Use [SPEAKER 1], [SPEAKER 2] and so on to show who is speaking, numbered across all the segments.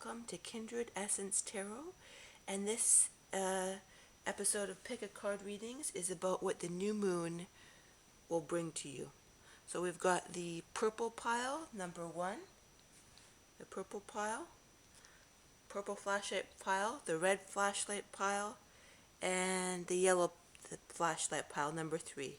[SPEAKER 1] welcome to Kindred Essence Tarot. And this episode of Pick a Card Readings is about what the new moon will bring to you. So we've got the purple pile, number one, the purple flashlight pile, the red flashlight pile, and the yellow flashlight pile, number three.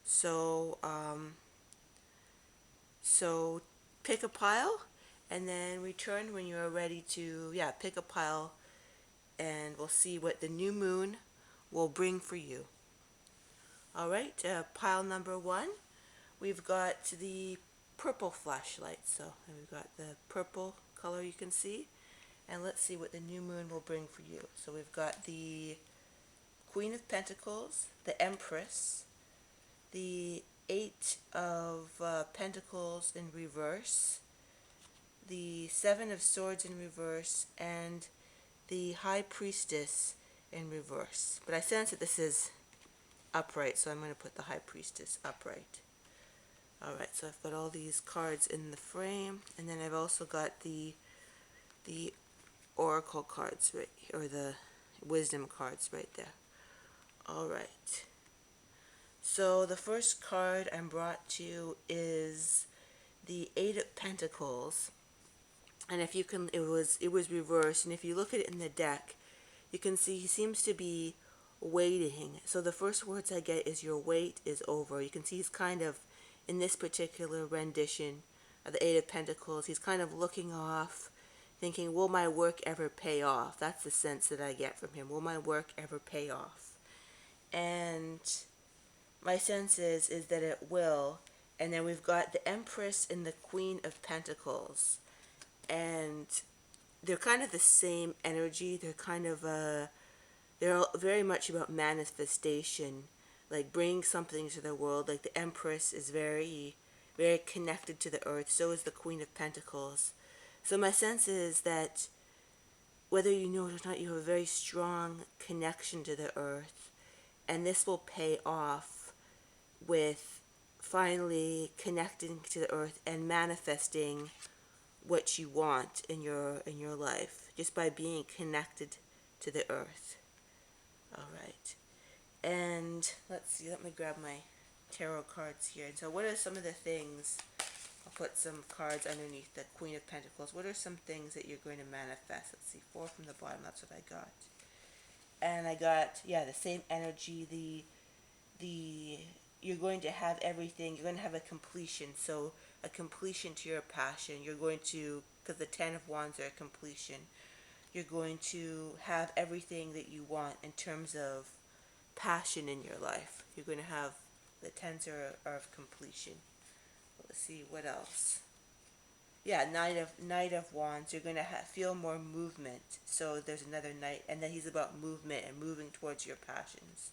[SPEAKER 1] So, so pick a pile and then return when you are ready to, pick a pile, and we'll see what the new moon will bring for you. All right, pile number one, we've got the purple flashlight. So we've got the purple color you can see, and let's see what the new moon will bring for you. So we've got the Queen of Pentacles, the Empress, the Eight of Pentacles in reverse, the Seven of Swords in reverse, and the High Priestess in reverse. But I sense that this is upright, so I'm going to put the High Priestess upright. Alright, so I've got all these cards in the frame, and then I've also got the Oracle cards right here, or the Wisdom cards right there. Alright. So the first card I'm brought to is the Eight of Pentacles. And if you can, it was reversed, and if you look at it in the deck, you can see he seems to be waiting. So the first words I get is your wait is over. You can see he's kind of, in this particular rendition of the Eight of Pentacles, he's kind of looking off, thinking, will my work ever pay off? That's the sense that I get from him. Will my work ever pay off? And my sense is that it will. And then we've got the Empress and the Queen of Pentacles. And they're kind of the same energy. They're kind of they're very much about manifestation, like bringing something to the world. Like the Empress is very, very connected to the earth. So is the Queen of Pentacles. So my sense is that whether you know it or not, you have a very strong connection to the earth, and this will pay off with finally connecting to the earth and manifesting what you want in your life, just by being connected to the earth. All right, and let's see, let me grab my tarot cards here. And so what are some of the things, I'll put some cards underneath the Queen of Pentacles. What are some things that you're going to manifest? Let's see, four from the bottom, that's what I got. And I got, the same energy, the you're going to have everything, you're going to have a completion. So a completion to your passion. You're going to, because the Ten of Wands are a completion, you're going to have everything that you want in terms of passion in your life. You're going to have, the tens are of completion. Let's see, what else? Knight of Wands. You're going to feel more movement. So there's another knight, and then he's about movement and moving towards your passions.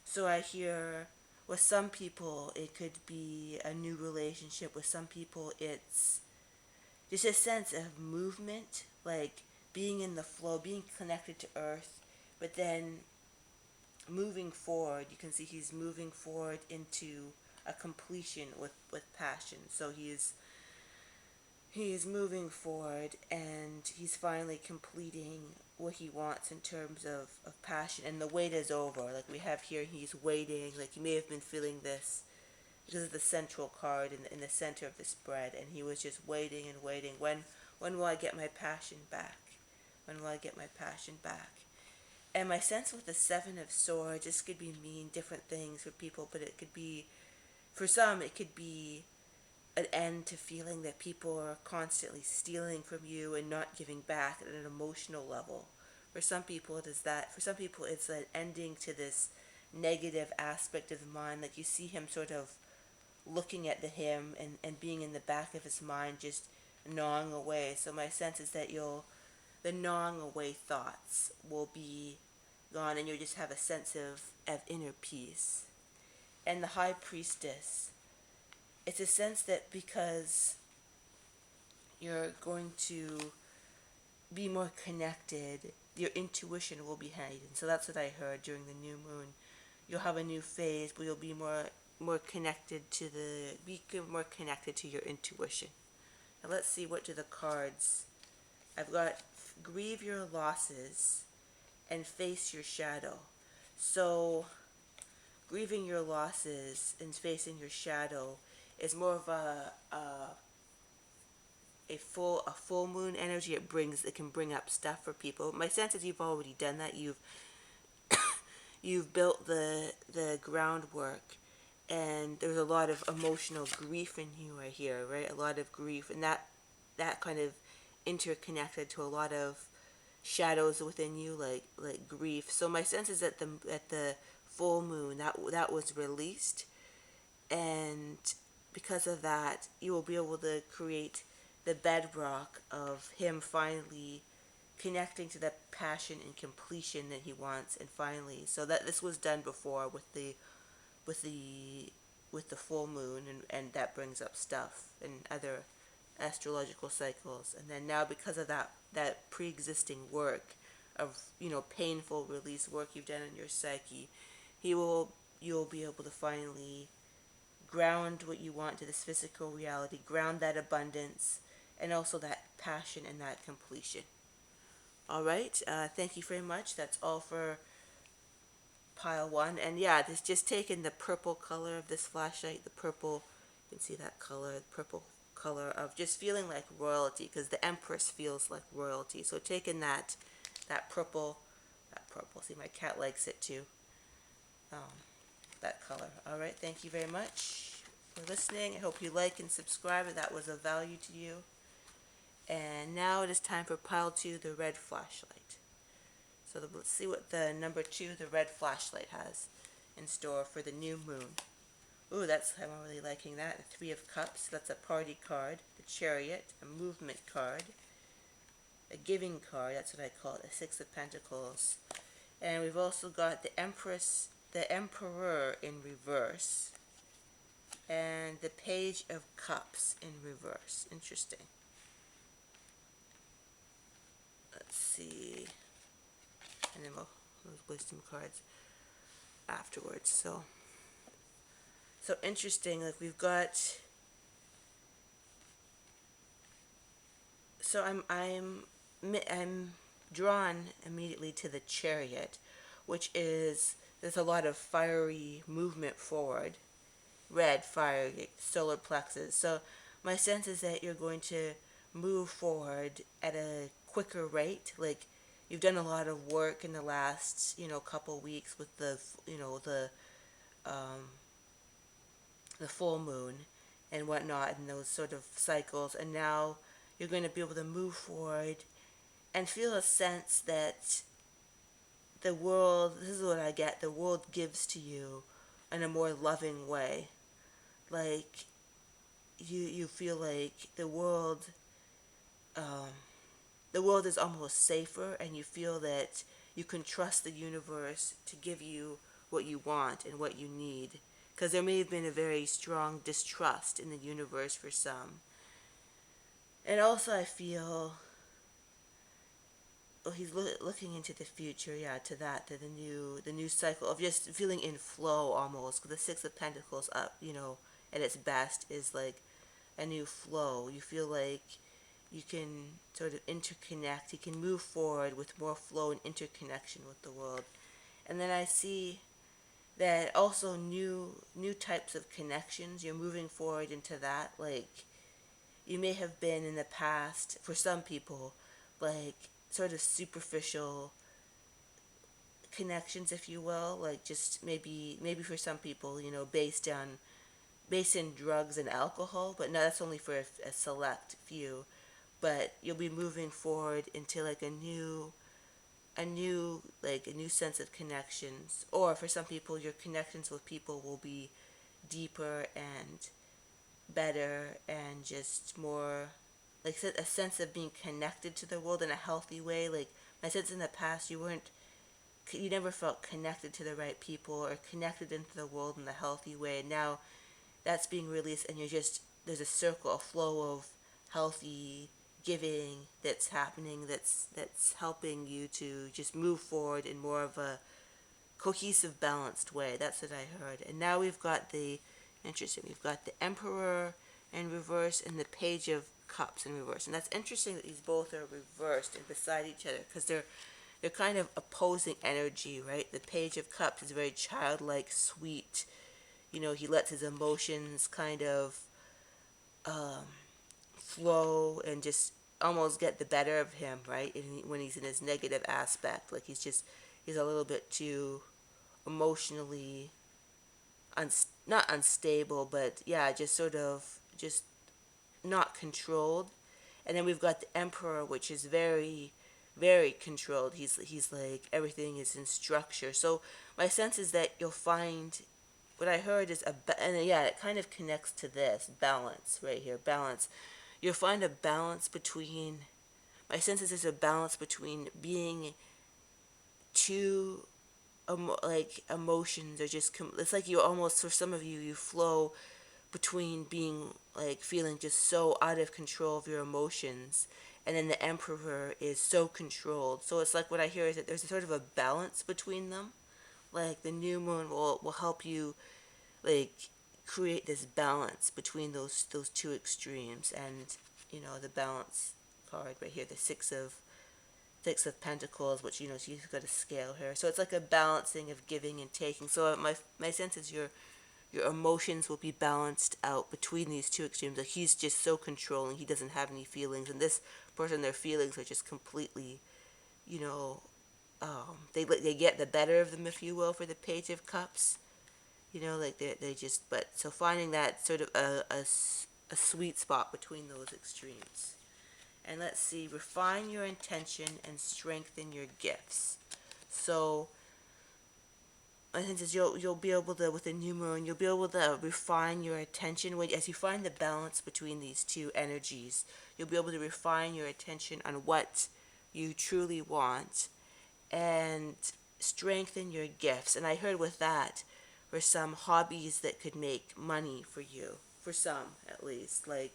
[SPEAKER 1] So I hear, with some people, it could be a new relationship. With some people, it's just a sense of movement, like being in the flow, being connected to earth, but then moving forward. You can see he's moving forward into a completion with passion. So he's moving forward, and he's finally completing what he wants in terms of passion, and the wait is over. Like we have here, he's waiting, like you may have been feeling this because of the central card in the center of the spread, and he was just waiting and waiting. When will I get my passion back? When will I get my passion back? And my sense with the Seven of Swords, this could be mean different things for people, but it could be, for some, it could be an end to feeling that people are constantly stealing from you and not giving back at an emotional level. For some people it is that. For some people it's an ending to this negative aspect of the mind. Like you see him sort of looking at him and being in the back of his mind, just gnawing away. So my sense is that the gnawing away thoughts will be gone, and you'll just have a sense of inner peace. And the High Priestess, it's a sense that because you're going to be more connected, your intuition will be heightened. So that's what I heard during the new moon. You'll have a new phase, but you'll be more connected to more connected to your intuition. Now let's see, what do the cards I've got grieve your losses and face your shadow. So grieving your losses and facing your shadow is more of a full moon energy. It can bring up stuff for people. My sense is you've already done that. You've built the groundwork, and there's a lot of emotional grief in you right here, right? A lot of grief, and that kind of interconnected to a lot of shadows within you, like grief. So my sense is that the full moon that was released, and because of that, you will be able to create the bedrock of him finally connecting to the passion and completion that he wants, and finally, so that this was done before with the with the full moon, and that brings up stuff and other astrological cycles, and then now because of that pre-existing work of painful release work you've done in your psyche, you'll be able to finally ground what you want to this physical reality, ground that abundance, and also that passion and that completion. All right. Thank you very much. That's all for pile one. And yeah, this just taking the purple color of this flashlight, the purple, you can see that color, the purple color of just feeling like royalty, because the Empress feels like royalty. So taking that purple, see my cat likes it too, um, that color. All right. Thank you very much for listening. I hope you like and subscribe if that was of value to you. And now it is time for pile two, the red flashlight. So let's see what the number two, the red flashlight, has in store for the new moon. Ooh, I'm really liking that. The Three of Cups, that's a party card. The Chariot, a movement card. A giving card, that's what I call it. The Six of Pentacles. And we've also got the Empress, the Emperor in reverse. And the Page of Cups in reverse. Interesting. Let's see. And then those wisdom cards afterwards. So interesting. Like we've got. So I'm drawn immediately to the Chariot, which is there's a lot of fiery movement forward. Red fire, solar plexus. So my sense is that you're going to move forward at a quicker rate. Like you've done a lot of work in the last couple weeks with um, the full moon and whatnot, and those sort of cycles, and now you're going to be able to move forward and feel a sense that the world, this is what I get, the world gives to you in a more loving way. Like you feel like um, the world is almost safer, and you feel that you can trust the universe to give you what you want and what you need. Because there may have been a very strong distrust in the universe for some. And also I feel, oh, he's looking into the future, yeah, to the new cycle of just feeling in flow almost. Because the Six of Pentacles up, at its best is like a new flow. You feel like you can sort of interconnect. You can move forward with more flow and interconnection with the world. And then I see that also new types of connections. You're moving forward into that. Like you may have been in the past for some people, like sort of superficial connections, if you will. Like just maybe for some people, based in drugs and alcohol. But no, that's only for a select few. But you'll be moving forward into like a new sense of connections. Or for some people, your connections with people will be deeper and better, and just more like a sense of being connected to the world in a healthy way. Like my sense in the past, you never felt connected to the right people or connected into the world in a healthy way. Now that's being released, and there's a circle, a flow of healthy giving that's happening, that's helping you to just move forward in more of a cohesive, balanced way. That's what I heard. And now we've got the Emperor in reverse and the Page of Cups in reverse. And that's interesting that these both are reversed and beside each other, because they're kind of opposing energy, right? The Page of Cups is very childlike, sweet. You know, he lets his emotions kind of um, flow and just almost get the better of him, right? And when he's in his negative aspect, like he's a little bit too emotionally not unstable, but yeah, just sort of just not controlled. And then we've got the Emperor, which is very, very controlled. He's like everything is in structure. So my sense is that you'll find what I heard is and yeah, it kind of connects to this balance right here. Balance. You'll find a balance between. My sense is there's a balance between being too like emotions are just it's like you almost, for some of you, you flow between being like feeling just so out of control of your emotions, and then the Emperor is so controlled. So it's like what I hear is that there's a sort of a balance between them. Like the new moon will help you like create this balance between those two extremes. And you know, the balance card right here, the Six of Pentacles, which, you know, so you've got a scale here. So it's like a balancing of giving and taking. So my sense is your emotions will be balanced out between these two extremes. Like he's just so controlling, he doesn't have any feelings, and this person, their feelings are just completely, you know, they get the better of them, if you will, for the Page of Cups. You know, like they just, but so finding that sort of a sweet spot between those extremes. And let's see, refine your intention and strengthen your gifts. So I think is you'll be able to, with the new moon, you'll be able to refine your attention as you find the balance between these two energies. You'll be able to refine your attention on what you truly want and strengthen your gifts. And I heard with that were some hobbies that could make money for you, for some at least, like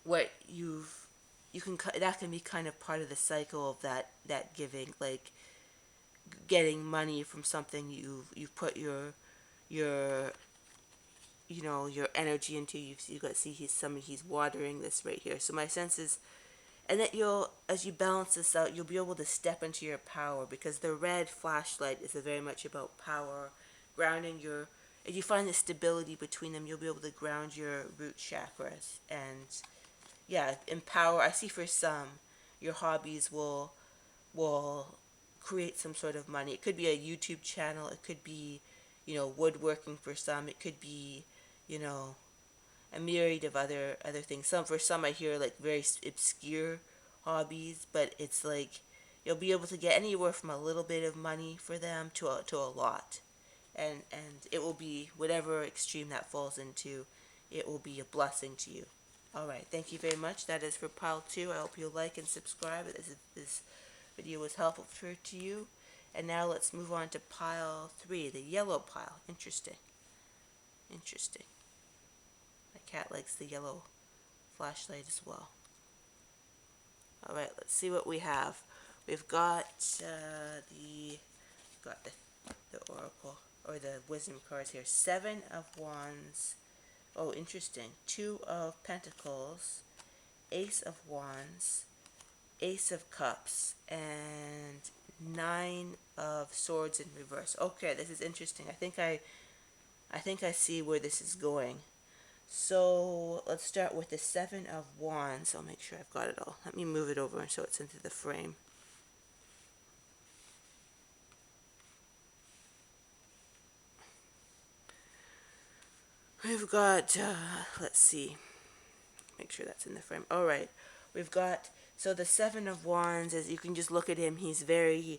[SPEAKER 1] what you can, that can be kind of part of the cycle of that giving, like getting money from something you've put your you know, your energy into. You got to see he's watering this right here. So my sense is, and that you'll, as you balance this out, you'll be able to step into your power, because the red flashlight is very much about power, grounding your. If you find the stability between them, you'll be able to ground your root chakras and yeah, empower. I see for some, your hobbies will create some sort of money. It could be a YouTube channel. It could be, you know, woodworking for some. It could be, you know, a myriad of other things. Some, for some, I hear like very obscure hobbies, but it's like you'll be able to get anywhere from a little bit of money for them to a lot, and it will be whatever extreme that falls into. It will be a blessing to you. All right, thank you very much. That is for pile 2. I hope you like and subscribe. This video was helpful to you. And now let's move on to pile 3, the yellow pile. Interesting. Interesting. My cat likes the yellow flashlight as well. All right, let's see what we have. We've got the oracle or the wisdom cards here. 7 of Wands. Oh, interesting. 2 of Pentacles, Ace of Wands, Ace of Cups, and 9 of Swords in reverse. Okay, this is interesting. I think I see where this is going. So let's start with the 7 of Wands. I'll make sure I've got it all. Let me move it over so it's into the frame. We've got, let's see, make sure that's in the frame. All right, we've got, so the 7 of Wands, as you can just look at him, he's in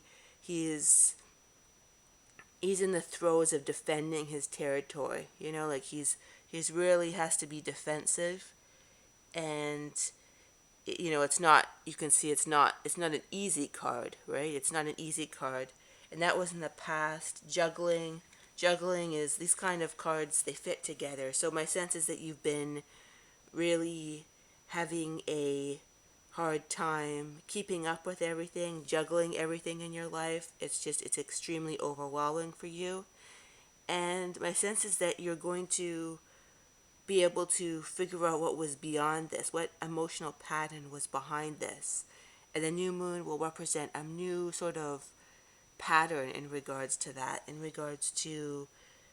[SPEAKER 1] the throes of defending his territory. You know, like he's really has to be defensive, and you know, it's not, you can see it's not an easy card, right? It's not an easy card, and that was in the past. Juggling is, these kind of cards, they fit together. So my sense is that you've been really having a hard time keeping up with everything, juggling everything in your life. It's extremely overwhelming for you. And my sense is that you're going to be able to figure out what was beyond this, what emotional pattern was behind this. And the new moon will represent a new sort of pattern in regards to that, in regards to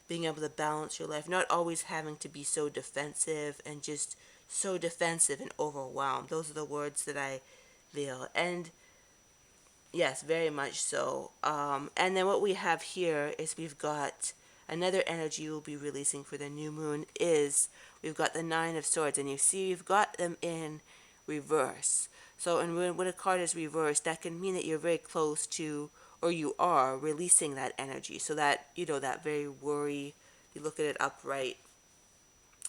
[SPEAKER 1] being able to balance your life, not always having to be so defensive and just so defensive and overwhelmed. Those are the words that I feel. And yes, very much so. And then what we have here is we've got another energy we'll be releasing for the new moon is we've got the Nine of Swords, and you see we've got them in reverse. So, and when a card is reversed, that can mean that you're very close to, or you are releasing that energy. So that, that very worry, you look at it upright,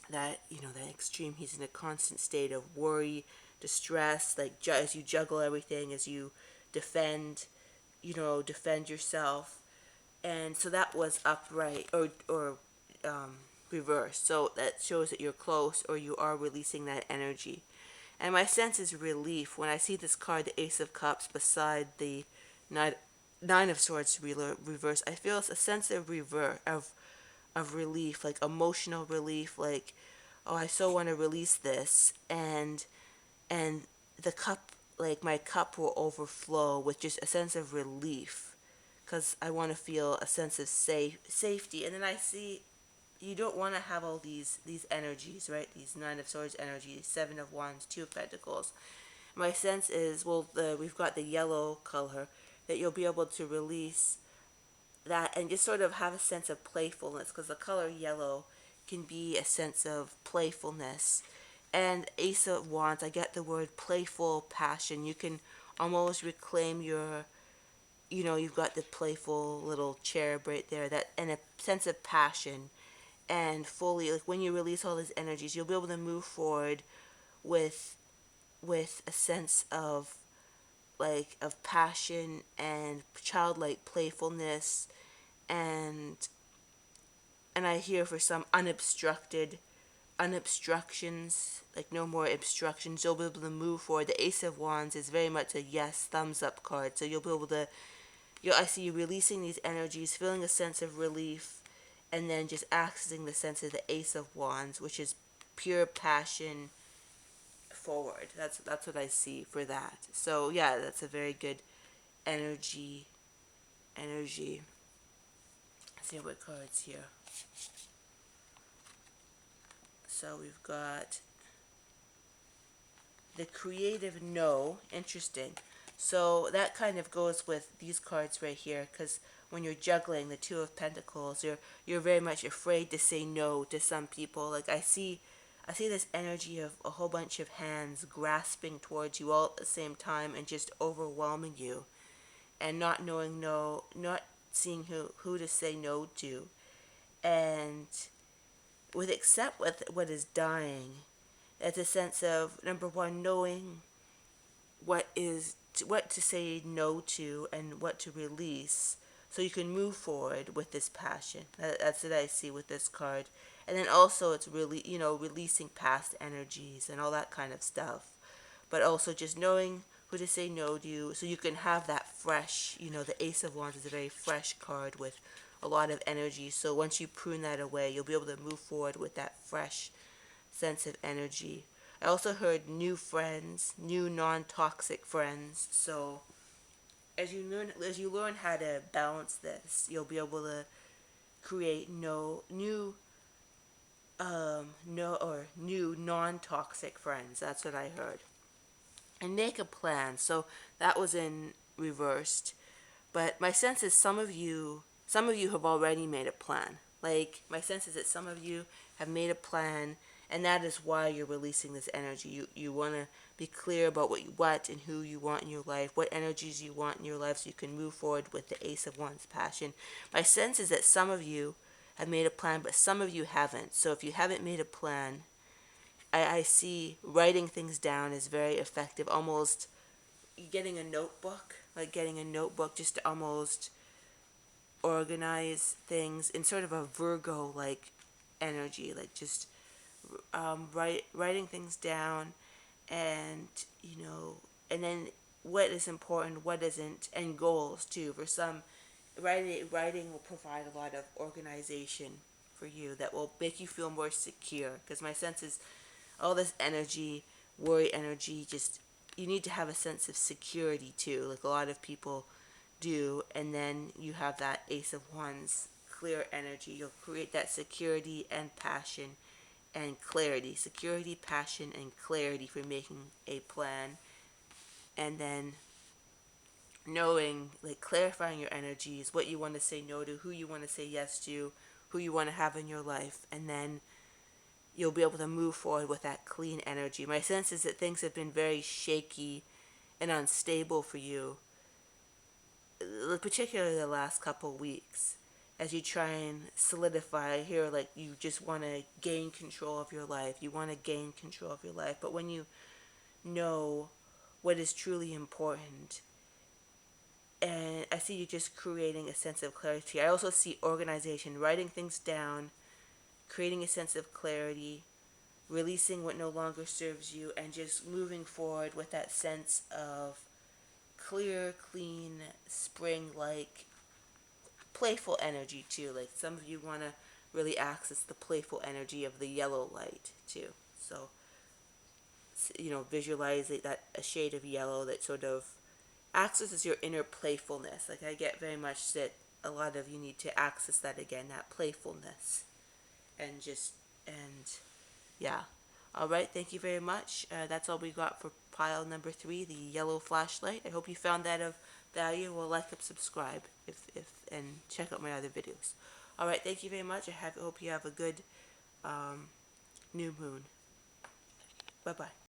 [SPEAKER 1] that, that extreme, he's in a constant state of worry, distress, like as you juggle everything, as you defend, defend yourself. And so that was upright, or reversed. So that shows that you're close, or you are releasing that energy. And my sense is relief when I see this card, the Ace of Cups, beside the Nine of Swords reverse. I feel a sense of of relief, like emotional relief, like, oh, I so want to release this, and the cup, like my cup will overflow with just a sense of relief, because I want to feel a sense of safety. And then I see you don't want to have all these energies, right? These Nine of Swords energy, Seven of Wands, Two of Pentacles. My sense is, well, we've got the yellow color, that you'll be able to release that and just sort of have a sense of playfulness, because the color yellow can be a sense of playfulness. And Ace of Wands, I get the word playful passion. You can almost reclaim your, you've got the playful little cherub right there, that, and a sense of passion, and fully, like when you release all these energies, you'll be able to move forward with a sense of, like, of passion and childlike playfulness, and I hear for some unobstructions, like no more obstructions. You'll be able to move forward. The Ace of Wands is very much a yes, thumbs up card. So you'll be able to, I see you releasing these energies, feeling a sense of relief, and then just accessing the sense of the Ace of Wands, which is pure passion forward. That's what I see for that. So yeah, that's a very good energy. Let's see what cards here. So we've got the creative no. Interesting. So that kind of goes with these cards right here, because when you're juggling the Two of Pentacles, you're very much afraid to say no to some people. Like I see this energy of a whole bunch of hands grasping towards you all at the same time and just overwhelming you, and not knowing no, not seeing who to say no to. And with accept with what is dying, it's a sense of, number one, knowing what to say no to and what to release, so you can move forward with this passion. That's what I see with this card. And then also it's really, releasing past energies and all that kind of stuff, but also just knowing who to say no to, so you can have that fresh, the Ace of Wands is a very fresh card with a lot of energy. So once you prune that away, you'll be able to move forward with that fresh sense of energy. I also heard new friends, new non-toxic friends. So as you learn how to balance this, you'll be able to create new non-toxic friends. That's what I heard. And make a plan. So that was in reversed. But my sense is some of you have already made a plan. Like, my sense is that some of you have made a plan, and that is why you're releasing this energy. You want to be clear about what and who you want in your life, what energies you want in your life, so you can move forward with the Ace of Wands passion. My sense is that some of you have made a plan, but some of you haven't. So if you haven't made a plan, I see writing things down is very effective. Almost getting a notebook just to almost organize things in sort of a Virgo like energy, like just writing things down, and and then what is important, what isn't, and goals too. For some, writing will provide a lot of organization. for you that will make you feel more secure. Because my sense is all this energy, worry energy, just you need to have a sense of security too, like a lot of people do. And then you have that Ace of Wands, clear energy. You'll create that security and passion and clarity. Security, passion, and clarity for making a plan. And then knowing, like clarifying your energies, what you want to say no to, who you want to say yes to, who you want to have in your life. And then you'll be able to move forward with that clean energy. My sense is that things have been very shaky and unstable for you, particularly the last couple weeks, as you try and solidify here, like you just want to gain control of your life. You want to gain control of your life. But when you know what is truly important, and I see you just creating a sense of clarity. I also see organization, writing things down, creating a sense of clarity, releasing what no longer serves you, and just moving forward with that sense of clear, clean, spring-like, playful energy too. Like some of you want to really access the playful energy of the yellow light too. So, visualize that a shade of yellow that sort of accesses your inner playfulness. Like I get very much that a lot of you need to access that again, that playfulness, and yeah. All right, thank you very much. That's all we got for pile number 3, the yellow flashlight. I hope you found that of value. Well, like and subscribe and check out my other videos. All right, thank you very much. I hope you have a good new moon. Bye bye.